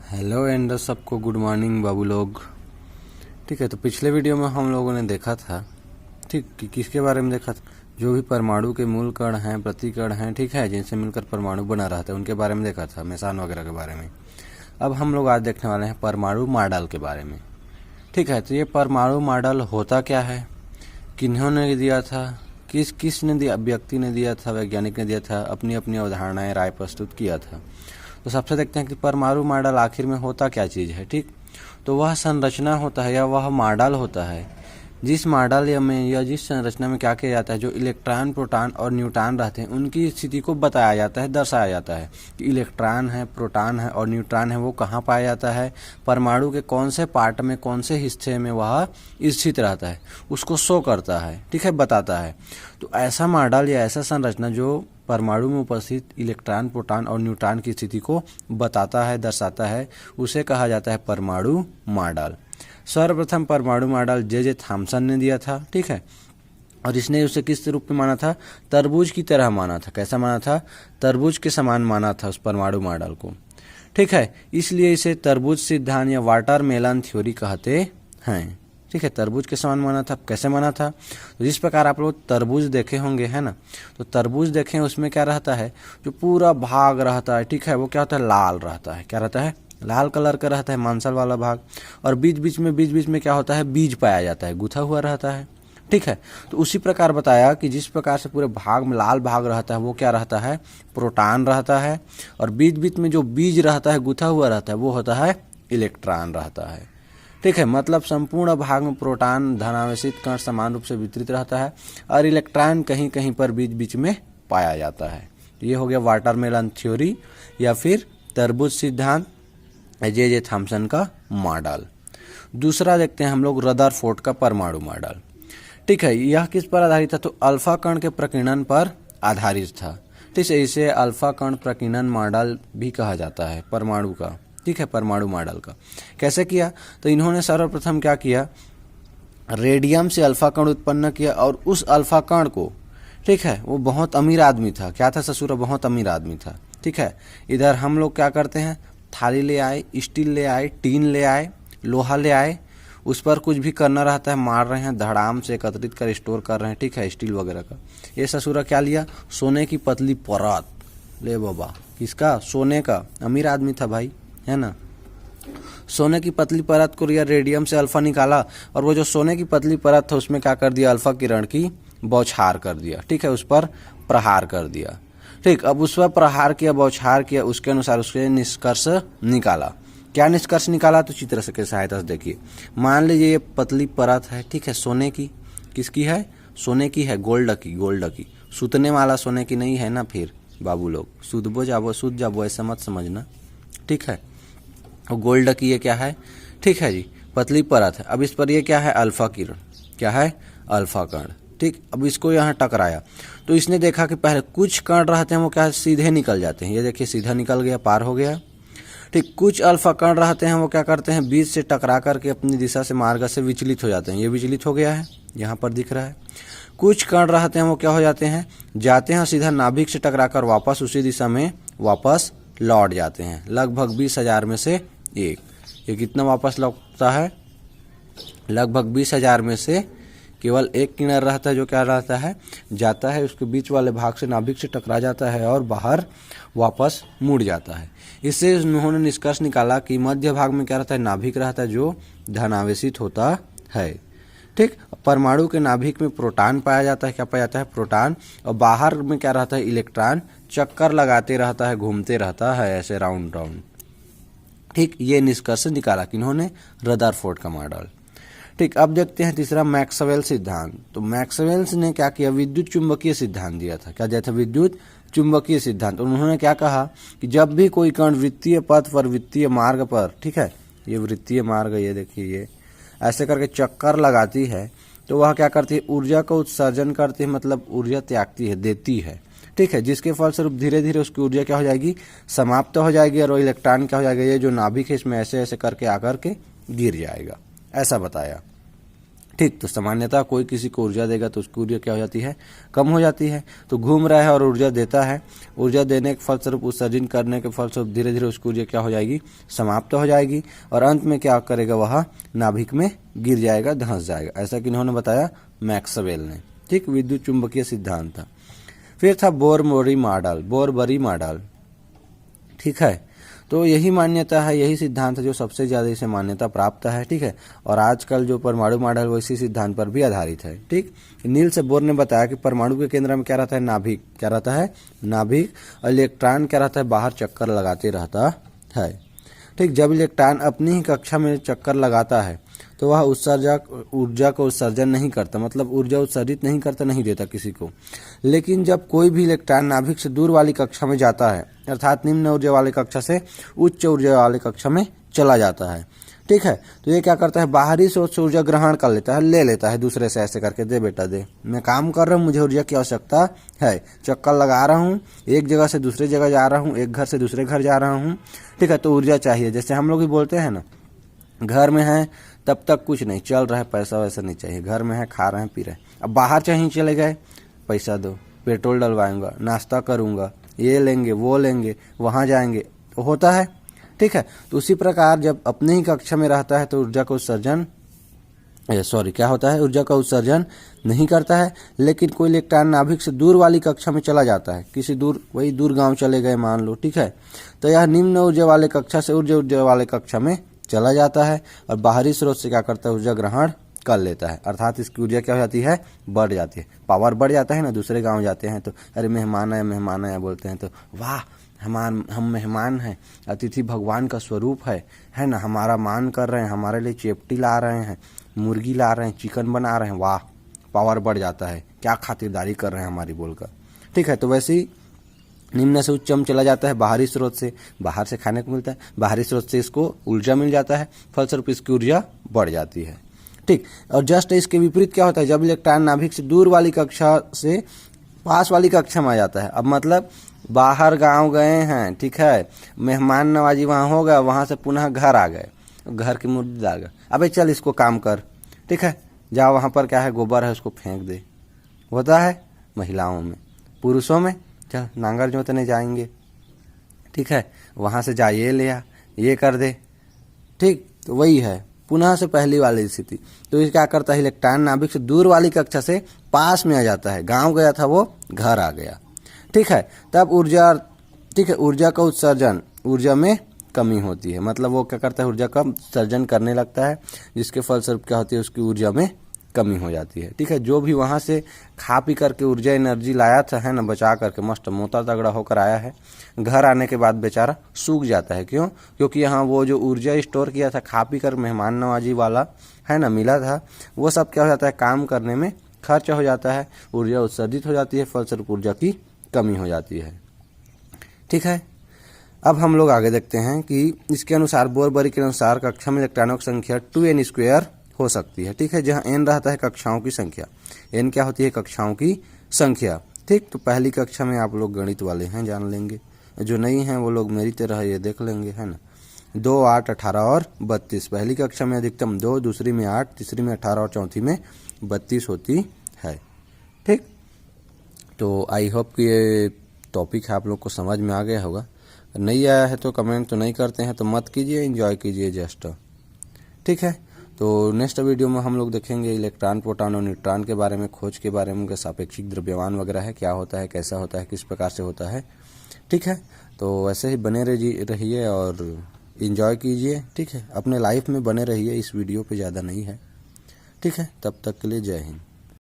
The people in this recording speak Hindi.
हेलो एंड सबको गुड मॉर्निंग बाबू लोग। ठीक है, तो पिछले वीडियो में हम लोगों ने देखा था, ठीक, कि किसके बारे में देखा था, जो भी परमाणु के मूल कण हैं, प्रतिकण हैं, ठीक है, जिनसे मिलकर परमाणु बना रहता है, उनके बारे में देखा था, मेसान वगैरह के बारे में। अब हम लोग आज देखने वाले हैं परमाणु मॉडल के बारे में। ठीक है, तो ये परमाणु मॉडल होता क्या है, किन्होंने दिया था, किसने दिया, व्यक्ति ने दिया था, वैज्ञानिक ने दिया था, अपनी अपनी अवधारणाएं राय प्रस्तुत किया था। तो सबसे देखते हैं कि परमाणु मॉडल आखिर में होता क्या चीज़ है। ठीक, तो वह संरचना होता है या वह मॉडल होता है जिस मॉडल या जिस संरचना में क्या किया जाता है, जो इलेक्ट्रॉन, प्रोटॉन और न्यूट्रॉन रहते हैं उनकी स्थिति को बताया जाता है, दर्शाया जाता है कि इलेक्ट्रॉन है, प्रोटॉन है और न्यूट्रॉन है, वो कहाँ पाया जाता है, परमाणु के कौन से पार्ट में, कौन से हिस्से में वह स्थित रहता है, उसको शो करता है, ठीक है, बताता है। तो ऐसा मॉडल या ऐसा संरचना जो परमाणु में उपस्थित इलेक्ट्रॉन, प्रोटॉन और न्यूट्रॉन की स्थिति को बताता है, दर्शाता है, उसे कहा जाता है परमाणु मॉडल। सर्वप्रथम परमाणु मॉडल जे थॉमसन ने दिया था। ठीक है, और इसने उसे किस रूप में माना था, तरबूज की तरह माना था। कैसा माना था, तरबूज के समान माना था उस परमाणु मॉडल को। ठीक है, इसलिए इसे तरबूज सिद्धांत या वाटरमेलन थ्योरी कहते हैं। ठीक है, तरबूज के समान माना था। कैसे माना था, तो जिस प्रकार आप लोग तरबूज देखे होंगे, है ना, तो तरबूज देखें, उसमें क्या रहता है, जो पूरा भाग रहता है, ठीक है, वो क्या होता है, लाल रहता है। क्या रहता है, लाल कलर का रहता है, मांसल वाला भाग, और बीच बीच में क्या होता है, बीज पाया जाता है, गुथा हुआ रहता है। ठीक है, तो उसी प्रकार बताया कि जिस प्रकार से पूरे भाग में लाल भाग रहता है, वो क्या रहता है, प्रोटॉन रहता है, और बीच में जो बीज रहता है, गुथा हुआ रहता है, वो होता है इलेक्ट्रॉन रहता है। ठीक है, मतलब संपूर्ण भाग में प्रोटॉन धनावेशित कण समान रूप से वितरित रहता है और इलेक्ट्रॉन कहीं कहीं पर बीच में पाया जाता है। ये हो गया वाटरमेलन थ्योरी या फिर तरबूज सिद्धांत, जे थॉमसन का मॉडल। दूसरा देखते हैं हम लोग रदरफोर्ड का परमाणु मॉडल। ठीक है, यह किस पर आधारित था, तो अल्फा कण के प्रकीर्णन पर आधारित था। ठीक है, इसे अल्फा कण प्रकीर्णन मॉडल भी कहा जाता है परमाणु का। ठीक है, परमाणु मॉडल का कैसे किया, तो इन्होंने सर्वप्रथम क्या किया, रेडियम से अल्फा कण उत्पन्न किया और उस अल्फा कण को, ठीक है, वो बहुत अमीर आदमी था। क्या था, ससुर बहुत अमीर आदमी था। ठीक है, इधर हम लोग क्या करते हैं, थाली ले आए, स्टील ले आए, टीन ले आए, लोहा ले आए, उस पर कुछ भी करना रहता है, मार रहे हैं, धड़ाम से एकत्रित कर स्टोर कर रहे हैं, ठीक है, स्टील वगैरह का। ये ससुरा क्या लिया, सोने की पतली परत ले बाबा, किसका, सोने का, अमीर आदमी था भाई, है ना। सोने की पतली परत को या रेडियम से अल्फा निकाला और वो जो सोने की पतली परत था उसमें क्या कर दिया, अल्फा किरण की बौछार कर दिया। ठीक है, उस पर प्रहार कर दिया। ठीक, अब उस पर प्रहार किया, बौछार किया, उसके अनुसार उसके निष्कर्ष निकाला। क्या निष्कर्ष निकाला, तो चित्र के सहायता से देखिए। मान लीजिए ये पतली परत है, ठीक है, सोने की, किसकी है, सोने की है, गोल्ड की, सुतने वाला सोने की नहीं है ना, फिर बाबू लोग सुध जाबो ऐसा मत समझना। ठीक है, गोल्ड की ये क्या है, ठीक है जी, पतली परत है। अब इस पर ये क्या है, अल्फा किरण, क्या है, अल्फा कण। ठीक, अब इसको यहाँ टकराया तो इसने देखा कि पहले कुछ कण रहते हैं वो क्या सीधे निकल जाते हैं, ये देखिए सीधा निकल गया, पार हो गया। ठीक, कुछ अल्फा कण रहते हैं वो क्या करते हैं, बीच से टकरा करके अपनी दिशा से, मार्ग से विचलित हो जाते हैं, ये विचलित हो गया है, यहाँ पर दिख रहा है। कुछ कण रहते हैं वो क्या हो जाते हैं सीधा नाभिक से टकराकर वापस उसी दिशा में वापस लौट जाते हैं, लगभग 20,000 में से एक। ये कितना वापस लौटता है, लगभग 20,000 में से केवल एक किरण रहता है जो क्या रहता है, जाता है, उसके बीच वाले भाग से नाभिक से टकरा जाता है और बाहर वापस मुड़ जाता है। इससे उन्होंने निष्कर्ष निकाला कि मध्य भाग में क्या रहता है, नाभिक रहता है जो धनावेशित होता है। ठीक, परमाणु के नाभिक में प्रोटॉन पाया जाता है, क्या पाया जाता है, प्रोटॉन, और बाहर में क्या रहता है, इलेक्ट्रॉन चक्कर लगाते रहता है, घूमते रहता है ऐसे राउंड राउंड। ठीक, ये निष्कर्ष निकाला किन्होंने, रदरफोर्ड का मॉडल। ठीक, अब देखते हैं तीसरा मैक्सवेल सिद्धांत। तो मैक्सवेल्स ने क्या किया, विद्युत चुंबकीय सिद्धांत दिया था। क्या दिया था, विद्युत चुंबकीय सिद्धांत। उन्होंने क्या कहा कि जब भी कोई कण वृत्तीय पथ पर, वृत्तीय मार्ग पर, ठीक है, ये वृत्तीय मार्ग, ये देखिए, ये ऐसे करके चक्कर लगाती है, तो वह क्या करती है, ऊर्जा को उत्सर्जन करती है, मतलब ऊर्जा त्यागती है, देती है। ठीक है, जिसके फलस्वरूप धीरे धीरे उसकी ऊर्जा क्या हो जाएगी, समाप्त हो जाएगी, और इलेक्ट्रॉन क्या हो जाएगा, ये जो नाभिक है इसमें ऐसे ऐसे करके आकर के गिर जाएगा, ऐसा बताया। ठीक। तो सामान्यतः कोई किसी को ऊर्जा देगा तो उसकी ऊर्जा क्या हो जाती है, कम हो जाती है। तो घूम रहा है और ऊर्जा देता है, ऊर्जा देने के फलस्वरूप उत्सर्जन करने के फलस्वरूप धीरे धीरे उसकी ऊर्जा क्या हो जाएगी, समाप्त हो जाएगी और अंत में क्या करेगा, वह नाभिक में गिर जाएगा, धंस जाएगा। ऐसा कि इन्होंने बताया मैक्सवेल ने। ठीक, विद्युत चुंबकीय सिद्धांत था। फिर था बोरबरी मॉडल। ठीक है, तो यही मान्यता है, यही सिद्धांत है जो सबसे ज्यादा इसे मान्यता प्राप्त है। ठीक है, और आजकल जो परमाणु मॉडल वो इसी सिद्धांत पर भी आधारित है। ठीक, नील्स बोर ने बताया कि परमाणु के केंद्र में क्या रहता है, नाभिक। क्या रहता है, नाभिक। और इलेक्ट्रॉन क्या रहता है, बाहर चक्कर लगाते रहता है। ठीक, जब इलेक्ट्रॉन अपनी ही कक्षा में चक्कर लगाता है तो वह ऊर्जा को उत्सर्जन नहीं करता, मतलब ऊर्जा उत्सर्जित नहीं करता, नहीं देता किसी को। लेकिन जब कोई भी इलेक्ट्रॉन नाभिक से दूर वाली कक्षा में जाता है, अर्थात निम्न ऊर्जा वाली कक्षा से उच्च ऊर्जा वाली कक्षा में चला जाता है, ठीक है, तो ये क्या करता है, बाहरी स्रोत से ऊर्जा ग्रहण कर लेता है, ले लेता है दूसरे से, ऐसे करके दे बेटा दे, मैं काम कर रहा हूँ, मुझे ऊर्जा की आवश्यकता है, चक्कर लगा रहा हूँ, एक जगह से दूसरे जगह जा रहा हूँ, एक घर से दूसरे घर जा रहा हूँ, ठीक है, तो ऊर्जा चाहिए। जैसे हम लोग भी बोलते हैं ना, घर में है तब तक कुछ नहीं चल रहा है, पैसा वैसा नहीं चाहिए, घर में है खा रहे हैं पी रहे हैं, अब बाहर चाहिए चले गए, पैसा दो, पेट्रोल डलवाऊंगा, नाश्ता करूंगा, ये लेंगे वो लेंगे, वहां जाएंगे, तो होता है। ठीक है, तो उसी प्रकार जब अपने ही कक्षा में रहता है तो ऊर्जा का उत्सर्जन क्या होता है, ऊर्जा का उत्सर्जन नहीं करता है। लेकिन कोई इलेक्ट्रॉन नाभिक से दूर वाली कक्षा में चला जाता है, किसी वही दूर गांव चले गए मान लो, ठीक है, तो यह निम्न ऊर्जा वाले कक्षा से ऊर्जा वाले कक्षा में चला जाता है और बाहरी स्रोत से क्या करता है, ऊर्जा ग्रहण कर लेता है, अर्थात इसकी ऊर्जा क्या हो जाती है, बढ़ जाती है, पावर बढ़ जाता है ना। दूसरे गांव जाते हैं तो अरे मेहमान आया बोलते हैं तो वाह हम मेहमान हैं, अतिथि भगवान का स्वरूप है ना, हमारा मान कर रहे हैं, हमारे लिए चेपटी ला रहे हैं, मुर्गी ला रहे हैं, चिकन बना रहे हैं, वाह पावर बढ़ जाता है, क्या खातिरदारी कर रहे हैं हमारी बोलकर। ठीक है, तो वैसे ही निम्न से उच्चम चला जाता है, बाहरी स्रोत से, बाहर से खाने को मिलता है, बाहरी स्रोत से इसको ऊर्जा मिल जाता है, फलस्वरूप इसकी ऊर्जा बढ़ जाती है। ठीक, और जस्ट इसके विपरीत क्या होता है, जब इलेक्ट्रॉन नाभिक से दूर वाली कक्षा से पास वाली कक्षा में आ जाता है, अब मतलब बाहर गांव गए हैं, ठीक है, मेहमान नवाजी वहां हो गया, वहां से पुनः घर आ गए, घर की मुर्गी डाल गए, अबे चल इसको काम कर, ठीक है, जा वहां पर क्या है, गोबर है उसको फेंक दे, होता है महिलाओं में। पुरुषों में चल नांगर जोतने जाएंगे, ठीक है, वहां से जा ये ले आ, ये कर दे, ठीक, तो वही है पुनः से पहली वाली स्थिति। तो ये क्या करता है, इलेक्ट्रॉन नाभिक से दूर वाली कक्षा से पास में आ जाता है, गांव गया था वो घर आ गया, ठीक है, तब ऊर्जा, ठीक है, ऊर्जा का उत्सर्जन, ऊर्जा में कमी होती है, मतलब वो क्या करता है, ऊर्जा का सर्जन करने लगता है, जिसके फलस्वरूप क्या होती है, उसकी ऊर्जा में कमी हो जाती है। ठीक है, जो भी वहां से खा पी करके ऊर्जा एनर्जी लाया था, है ना, बचा करके मस्त मोटा तगड़ा होकर आया है, घर आने के बाद बेचारा सूख जाता है। क्यों? क्योंकि यहाँ वो जो ऊर्जा स्टोर किया था, खा पी कर मेहमान नवाजी वाला, है ना, मिला था, वो सब क्या हो जाता है, काम करने में खर्च हो जाता है, ऊर्जा उत्सर्जित हो जाती है, फलस्वरूप ऊर्जा की कमी हो जाती है। ठीक है, अब हम लोग आगे देखते हैं कि इसके अनुसार, बोरबरी के अनुसार कक्षा में इलेक्ट्रॉनों की संख्या 2n² हो सकती है। ठीक है, जहां n रहता है कक्षाओं की संख्या, n क्या होती है, कक्षाओं की संख्या। ठीक, तो पहली कक्षा में आप लोग गणित वाले हैं, जान लेंगे, जो नहीं हैं वो लोग मेरी तरह ये देख लेंगे, है ना। 2, 8, 18 और 32, पहली कक्षा में अधिकतम 2, दूसरी में 8, तीसरी में 18 और चौथी में 32 होती है। ठीक, तो आई होप कि ये टॉपिक आप लोग को समझ में आ गया होगा। नहीं आया है तो कमेंट तो नहीं करते हैं तो मत कीजिए, एंजॉय कीजिए जस्ट। ठीक है, तो नेक्स्ट वीडियो में हम लोग देखेंगे इलेक्ट्रॉन, प्रोटॉन और न्यूट्रॉन के बारे में, खोज के बारे में, उनके सापेक्षिक द्रव्यमान वगैरह है, क्या होता है, कैसा होता है, किस प्रकार से होता है। ठीक है, तो ऐसे ही बने रहिए और एंजॉय कीजिए। ठीक है, अपने लाइफ में बने रहिए, इस वीडियो पे ज़्यादा नहीं है। ठीक है, तब तक के लिए जय हिंद।